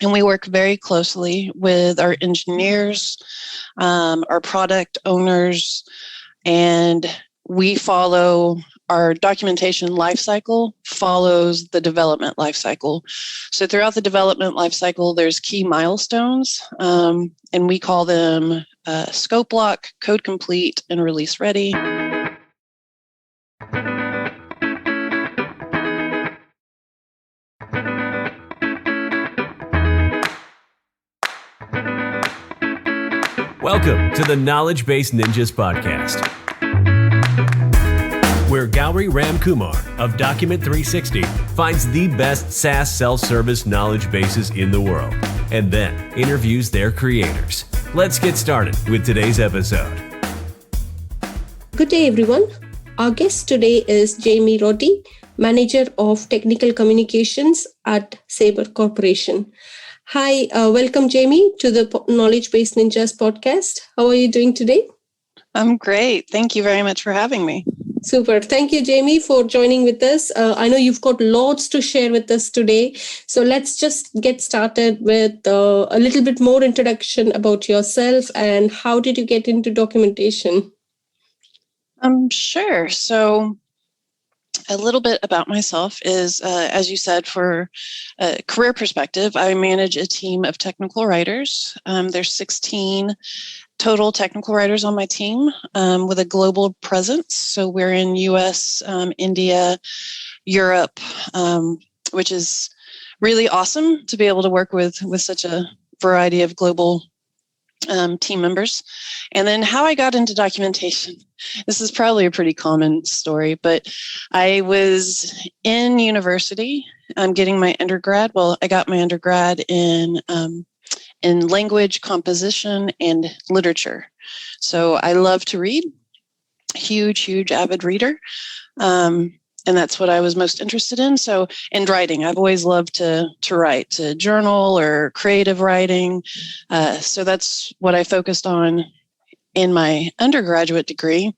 And we work very closely with our engineers, our product owners, and we follow our documentation lifecycle follows the development lifecycle. So throughout the development lifecycle, there's key milestones, and we call them scope lock, code complete, and release ready. Welcome to the Knowledgebase Ninjas Podcast, where Gowri Ramkumar of Document 360 finds the best SaaS self-service knowledge bases in the world and then interviews their creators. Let's get started with today's episode. Good day, everyone. Our guest today is Jamie Roddy, Manager of Technical Communications at Sabre Corporation. Hi, welcome, Jamie, to the Knowledgebase Ninjas Podcast. How are you doing today? I'm great. Thank you very much for having me. Super. Thank you, Jamie, for joining with us. I know you've got lots to share with us today. So let's just get started with a little bit more introduction about yourself and how did you get into documentation? Sure. So a little bit about myself is, as you said, for a career perspective, I manage a team of technical writers. There's 16 total technical writers on my team with a global presence. So we're in US, India, Europe, which is really awesome to be able to work with such a variety of global team members. And then how I got into documentation. This is probably a pretty common story, but I was in university. I'm getting my undergrad. Well, I got my undergrad in language composition and literature. So I love to read, huge avid reader. And that's what I was most interested in. So, and writing, I've always loved to write, to journal or creative writing. So that's what I focused on in my undergraduate degree,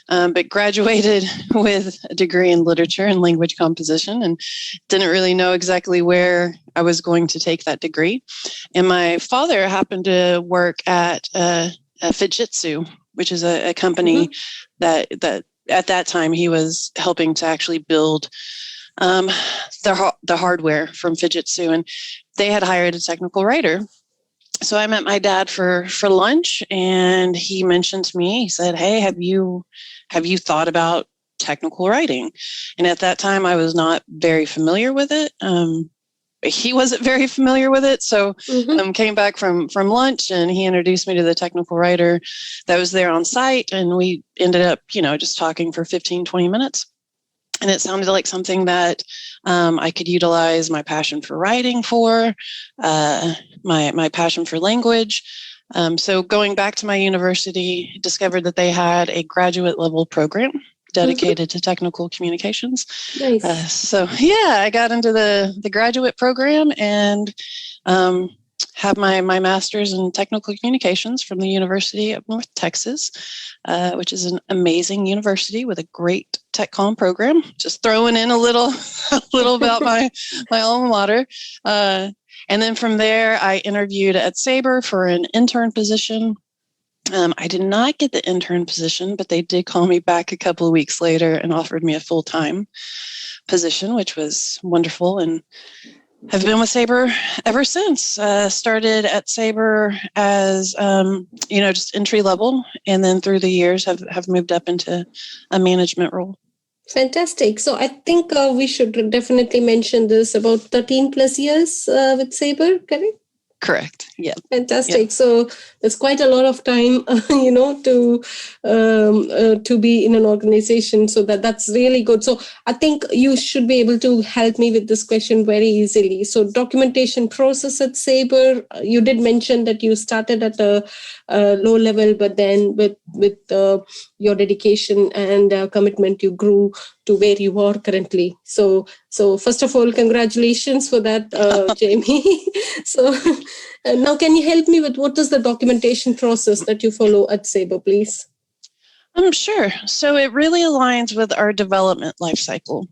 but graduated with a degree in literature and language composition and didn't really know exactly where I was going to take that degree. And my father happened to work at Fujitsu, which is a company that at that time, he was helping to actually build the hardware from Fujitsu, and they had hired a technical writer. So I met my dad for lunch, and he mentioned to me, he said, "Hey, have you thought about technical writing?" And at that time, I was not very familiar with it. He wasn't very familiar with it. So came back from lunch and he introduced me to the technical writer that was there on site. And we ended up, just talking for 15, 20 minutes. And it sounded like something that I could utilize my passion for writing for, my passion for language. So going back to my university, discovered that they had a graduate level program dedicated to technical communications. Nice. I got into the graduate program and have my master's in technical communications from the University of North Texas, which is an amazing university with a great tech comm program. Just throwing in a little about my alma mater. And then from there, I interviewed at Sabre for an intern position. I did not get the intern position, but they did call me back a couple of weeks later and offered me a full-time position, which was wonderful. And have been with Sabre ever since. Started at Sabre as, just entry level, and then through the years have moved up into a management role. Fantastic. So I think we should definitely mention this, about 13 plus years with Sabre, correct? Correct. Yeah. Fantastic. Yep. So there's quite a lot of time, to be in an organization. So that's really good. So I think you should be able to help me with this question very easily. So documentation process at Sabre, you did mention that you started at a low level, but then with your dedication and commitment, you grew to where you are currently. So first of all, congratulations for that, Jamie. So now can you help me with what is the documentation process that you follow at Sabre, please? Sure. So it really aligns with our development lifecycle.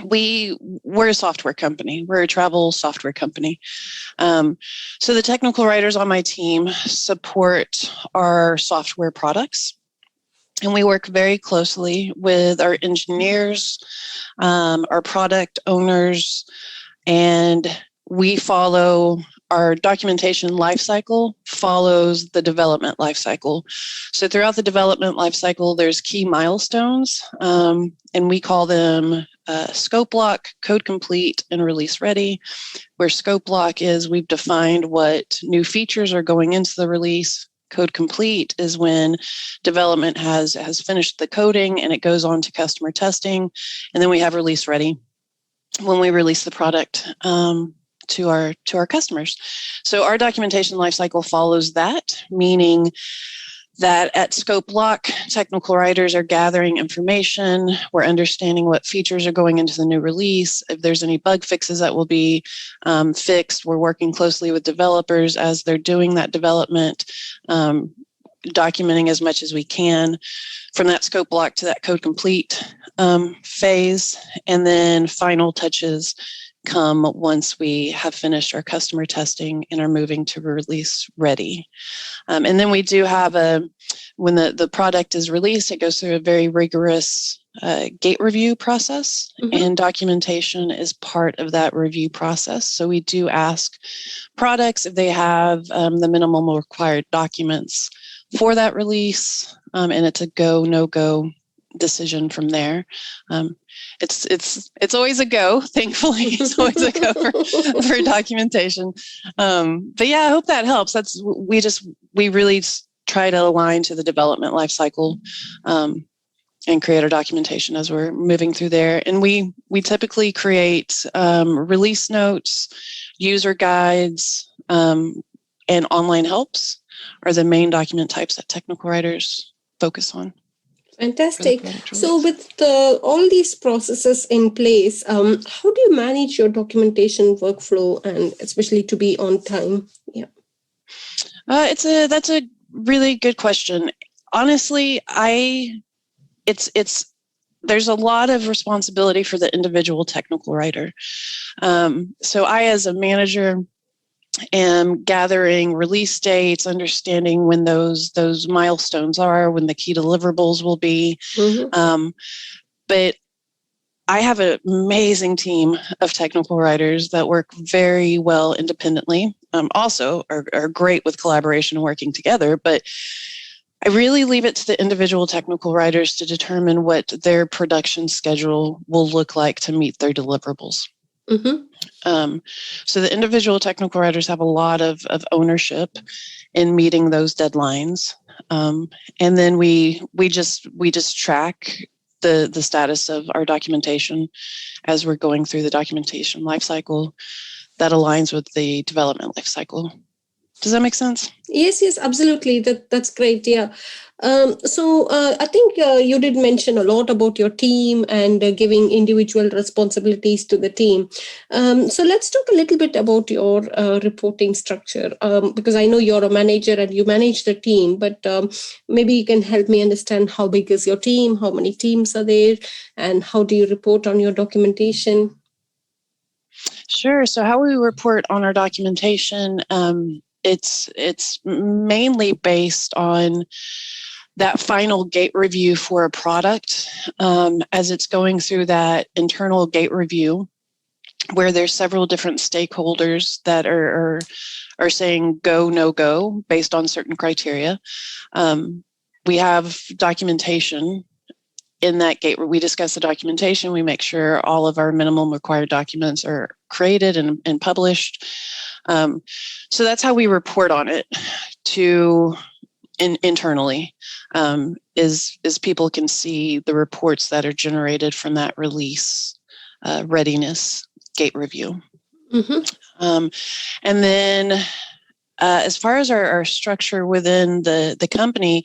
we're a software company. We're a travel software company. So the technical writers on my team support our software products. And we work very closely with our engineers, our product owners, and we follow our documentation lifecycle follows the development lifecycle. So throughout the development lifecycle, there's key milestones, and we call them scope lock, code complete, and release ready. Where scope lock is we've defined what new features are going into the release. Code complete is when development has finished the coding and it goes on to customer testing. And then we have release ready when we release the product to our customers. So our documentation lifecycle follows that, meaning that at scope lock, technical writers are gathering information. We're understanding what features are going into the new release. If there's any bug fixes that will be fixed, we're working closely with developers as they're doing that development, documenting as much as we can from that scope lock to that code complete phase. And then final touches come once we have finished our customer testing and are moving to release ready. And then we do have when the product is released, it goes through a very rigorous gate review process, and documentation is part of that review process. So we do ask products if they have the minimum required documents for that release, and it's a go, no-go decision from there. It's always a go. Thankfully, it's always a go for documentation. But yeah, I hope that helps. We really try to align to the development lifecycle and create our documentation as we're moving through there. And we typically create release notes, user guides, and online helps are the main document types that technical writers focus on. Fantastic. So with all these processes in place, how do you manage your documentation workflow and especially to be on time? Yeah. That's a really good question. Honestly, there's a lot of responsibility for the individual technical writer. So I, as a manager, am gathering release dates, understanding when those milestones are, when the key deliverables will be. But I have an amazing team of technical writers that work very well independently. Also are great with collaboration and working together, but I really leave it to the individual technical writers to determine what their production schedule will look like to meet their deliverables. So the individual technical writers have a lot of ownership in meeting those deadlines, and then we just track the status of our documentation as we're going through the documentation lifecycle that aligns with the development lifecycle. Does that make sense? Yes, absolutely. That's great. Yeah. So I think you did mention a lot about your team and giving individual responsibilities to the team. So let's talk a little bit about your reporting structure, because I know you're a manager and you manage the team, but maybe you can help me understand how big is your team, how many teams are there, and how do you report on your documentation? Sure. So how we report on our documentation, it's mainly based on that final gate review for a product, as it's going through that internal gate review, where there's several different stakeholders that are saying go, no go based on certain criteria. We have documentation in that gate where we discuss the documentation. We make sure all of our minimum required documents are created and published. So that's how we report on it internally, is people can see the reports that are generated from that release readiness gate review. And then as far as our structure within the company,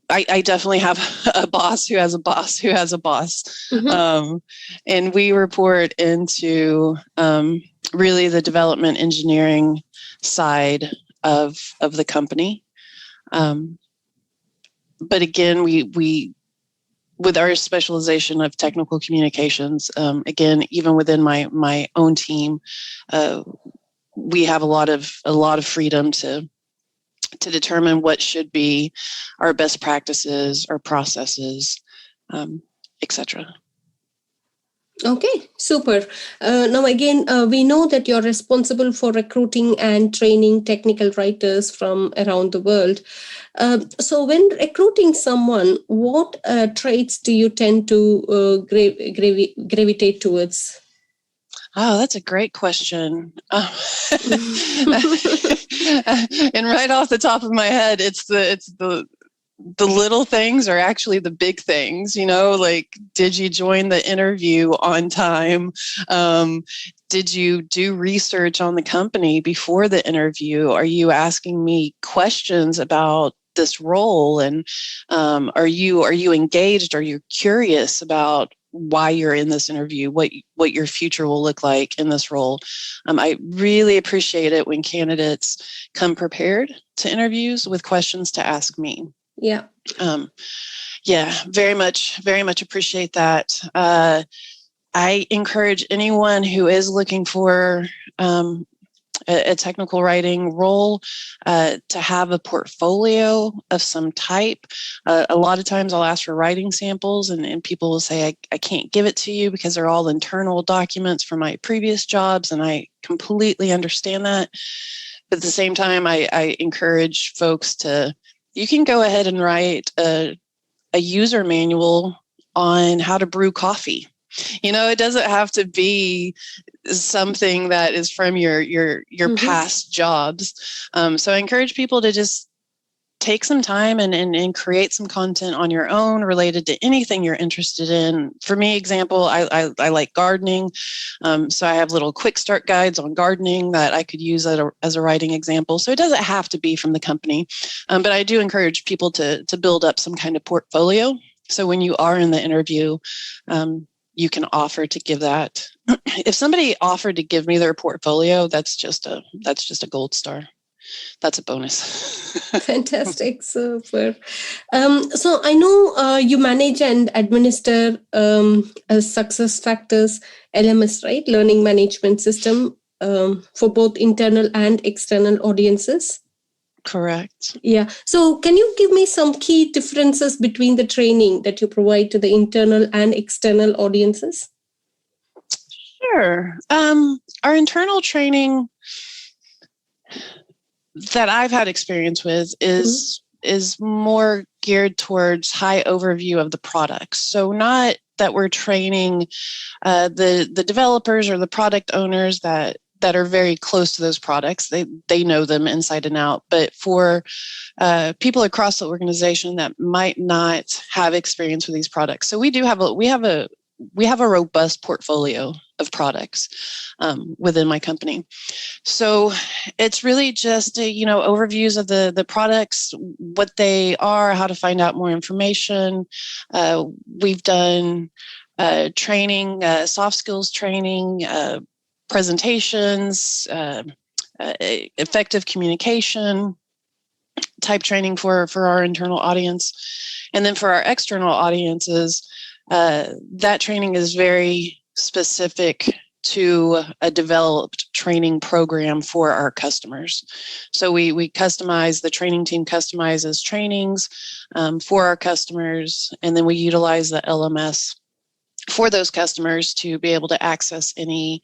I definitely have a boss who has a boss who has a boss. And we report into really the development engineering side of the company. But again, we with our specialization of technical communications, again, even within my own team, we have a lot of freedom to determine what should be our best practices, our processes, etc. Okay, super. Now, again, we know that you're responsible for recruiting and training technical writers from around the world. So when recruiting someone, what traits do you tend to gravitate towards? Oh, that's a great question. And right off the top of my head, it's the little things are actually the big things, like, did you join the interview on time? Did you do research on the company before the interview? Are you asking me questions about this role? And are you engaged? Are you curious about why you're in this interview, what your future will look like in this role? I really appreciate it when candidates come prepared to interviews with questions to ask me. Yeah. Very much appreciate that. I encourage anyone who is looking for a technical writing role to have a portfolio of some type. A lot of times I'll ask for writing samples, and people will say, I can't give it to you because they're all internal documents from my previous jobs, and I completely understand that. But at the same time, I encourage folks you can go ahead and write a user manual on how to brew coffee. It doesn't have to be something that is from your past jobs. So I encourage people to just take some time and create some content on your own related to anything you're interested in. For me, example, I like gardening. So I have little quick start guides on gardening that I could use as a writing example. So it doesn't have to be from the company. But I do encourage people to build up some kind of portfolio. So when you are in the interview, you can offer to give that. If somebody offered to give me their portfolio, that's just a gold star. That's a bonus. Fantastic. Super. So I know you manage and administer a Success Factors LMS, right? Learning Management System for both internal and external audiences. Correct. Yeah. So can you give me some key differences between the training that you provide to the internal and external audiences? Sure. Our internal training that I've had experience with is more geared towards high overview of the products. So not that we're training the developers or the product owners that are very close to those products. They know them inside and out. But for people across the organization that might not have experience with these products, so we have a robust portfolio of products within my company. So it's really just overviews of the products, what they are, how to find out more information. We've done training, soft skills training, presentations, effective communication type training for our internal audience. And then for our external audiences, that training is very specific to a developed training program for our customers. So we customize, the training team customizes trainings for our customers, and then we utilize the LMS for those customers to be able to access any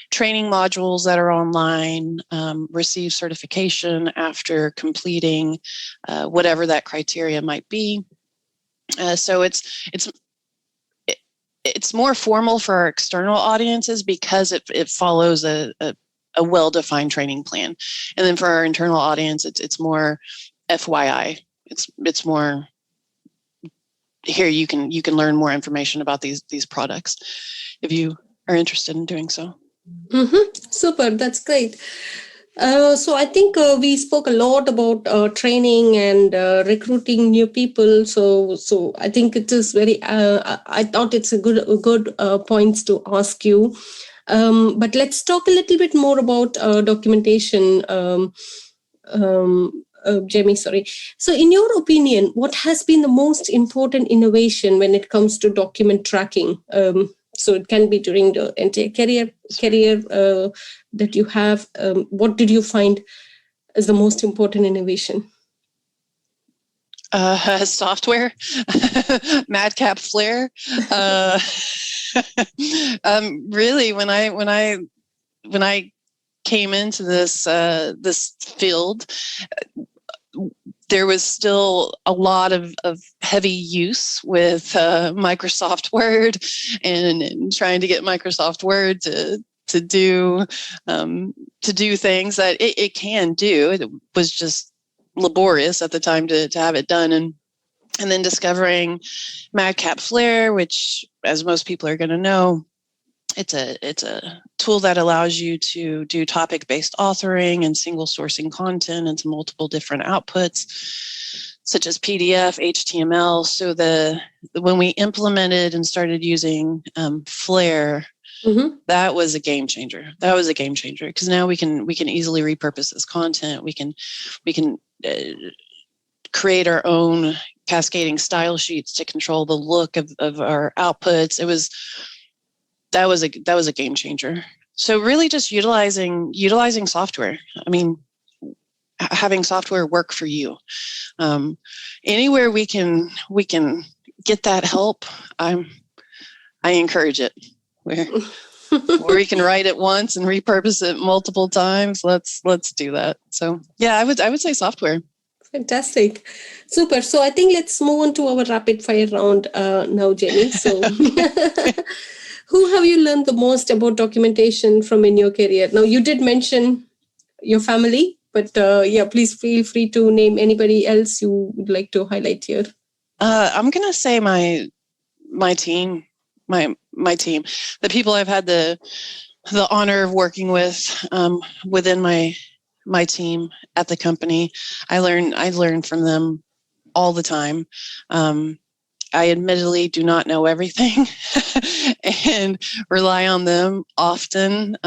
training modules that are online, receive certification after completing whatever that criteria might be. So it's more formal for our external audiences because it follows a well-defined training plan. And then for our internal audience, it's more FYI. It's more, here you can learn more information about these products if you are interested in doing so. Super, that's great. So I think we spoke a lot about training and recruiting new people. So I think it is very. I thought it's a good points to ask you. But let's talk a little bit more about documentation. Jamie, sorry. So in your opinion, what has been the most important innovation when it comes to document tracking? So it can be during the entire career that you have. What did you find as the most important innovation? Software, Madcap Flare. Really, when I came into this field, there was still a lot of heavy use with Microsoft Word and trying to get Microsoft Word to do things that it can do. It was just laborious at the time to have it done, and then discovering Madcap Flare, which, as most people are going to know, it's a tool that allows you to do topic-based authoring and single sourcing content into multiple different outputs, such as PDF, HTML. So when we implemented and started using Flare, that was a game changer. That was a game changer, because now we can easily repurpose this content. We can create our own cascading style sheets to control the look of our outputs. That was a game changer. So really just utilizing software. I mean, having software work for you. Anywhere we can get that help, I encourage it. Where we can write it once and repurpose it multiple times, let's do that. So yeah, I would say software. Fantastic. Super. So I think let's move on to our rapid fire round now, Jamie. So who have you learned the most about documentation from in your career? Now, you did mention your family, but please feel free to name anybody else you would like to highlight here. I'm going to say my team, my team, the people I've had the honor of working with within my team at the company. I learn from them all the time. I admittedly do not know everything and rely on them often.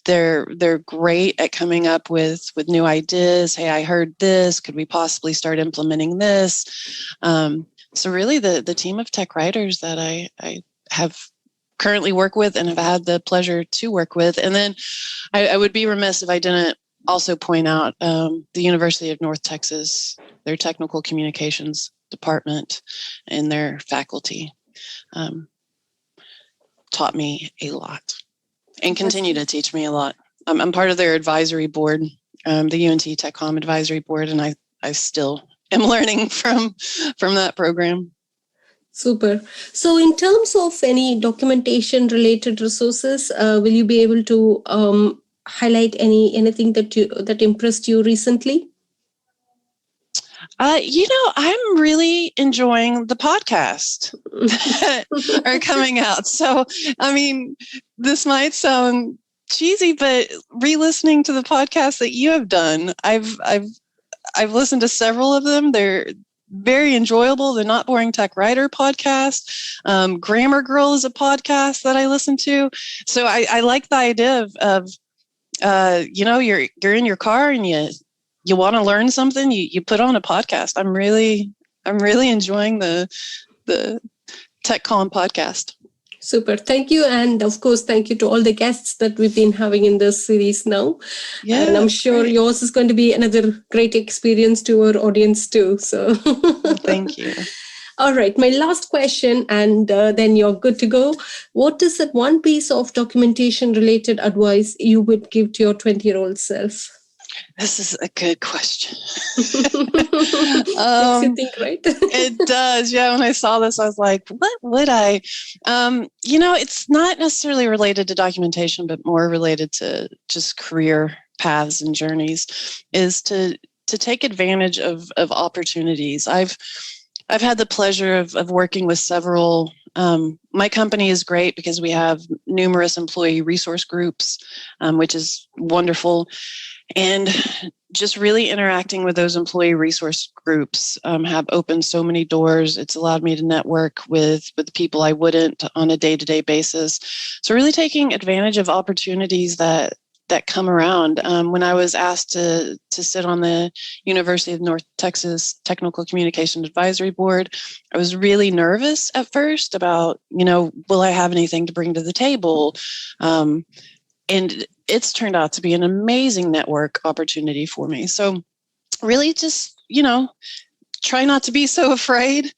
They're great at coming up with new ideas. Hey, I heard this. Could we possibly start implementing this? So really the team of tech writers that I have currently work with and have had the pleasure to work with. And then I would be remiss if I didn't also point out the University of North Texas, their technical communications department and their faculty taught me a lot and continue to teach me a lot. I'm part of their advisory board, the UNT TechCom advisory board, and I still am learning from that program. Super. So in terms of any documentation related resources, will you be able to highlight anything that impressed you recently? I'm really enjoying the podcast that are coming out. So, I mean, this might sound cheesy, but re-listening to the podcast that you have done, I've listened to several of them. They're very enjoyable. The Not Boring Tech Writer podcast. Grammar Girl is a podcast that I listen to. So I like the idea of you're in your car and you want to learn something, you put on a podcast. I'm really enjoying the TechCom podcast. Super. Thank you. And of course, thank you to all the guests that we've been having in this series now. Yeah, and I'm sure yours is going to be another great experience to our audience too. So thank you. All right. My last question, and then you're good to go. What is that one piece of documentation related advice you would give to your 20-year-old self? This is a good question. Makes you think, right? It does. Yeah. When I saw this, I was like, what would I? It's not necessarily related to documentation, but more related to just career paths and journeys, is to take advantage of opportunities. I've had the pleasure of working with several. My company is great because we have numerous employee resource groups, which is wonderful. And just really interacting with those employee resource groups have opened so many doors. It's allowed me to network with people I wouldn't on a day-to-day basis. So really taking advantage of opportunities that that come around. When I was asked to sit on the University of North Texas Technical Communication Advisory Board, I was really nervous at first about, will I have anything to bring to the table? And it's turned out to be an amazing network opportunity for me. So really just, try not to be so afraid,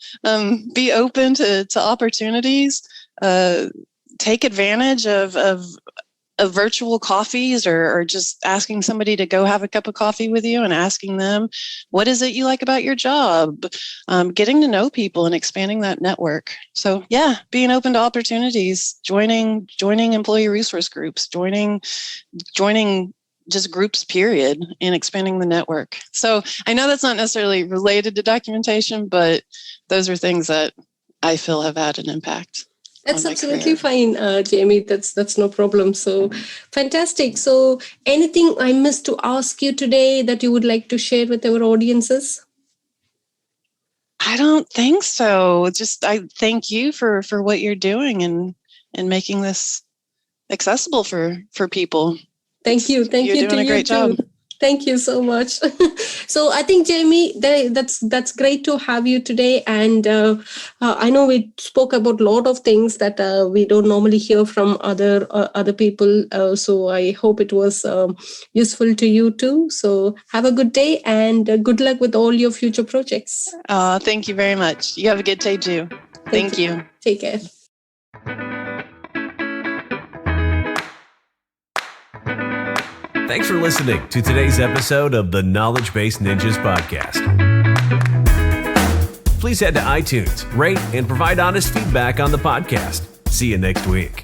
be open to opportunities, take advantage of virtual coffees or just asking somebody to go have a cup of coffee with you and asking them, what is it you like about your job? Getting to know people and expanding that network. So yeah, being open to opportunities, joining employee resource groups, joining just groups, period, and expanding the network. So I know that's not necessarily related to documentation, but those are things that I feel have had an impact. That's absolutely fine, Jamie. That's no problem. So fantastic. So anything I missed to ask you today that you would like to share with our audiences? I don't think so. Just I thank you for what you're doing and making this accessible for people. Thank you. You're doing a great job. Thank you so much. So I think, Jamie, that's great to have you today. And I know we spoke about a lot of things that we don't normally hear from other people. So I hope it was useful to you too. So have a good day and good luck with all your future projects. Thank you very much. You have a good day too. Thank you. Take care. Thanks for listening to today's episode of the Knowledgebase Ninjas Podcast. Please head to iTunes, rate, and provide honest feedback on the podcast. See you next week.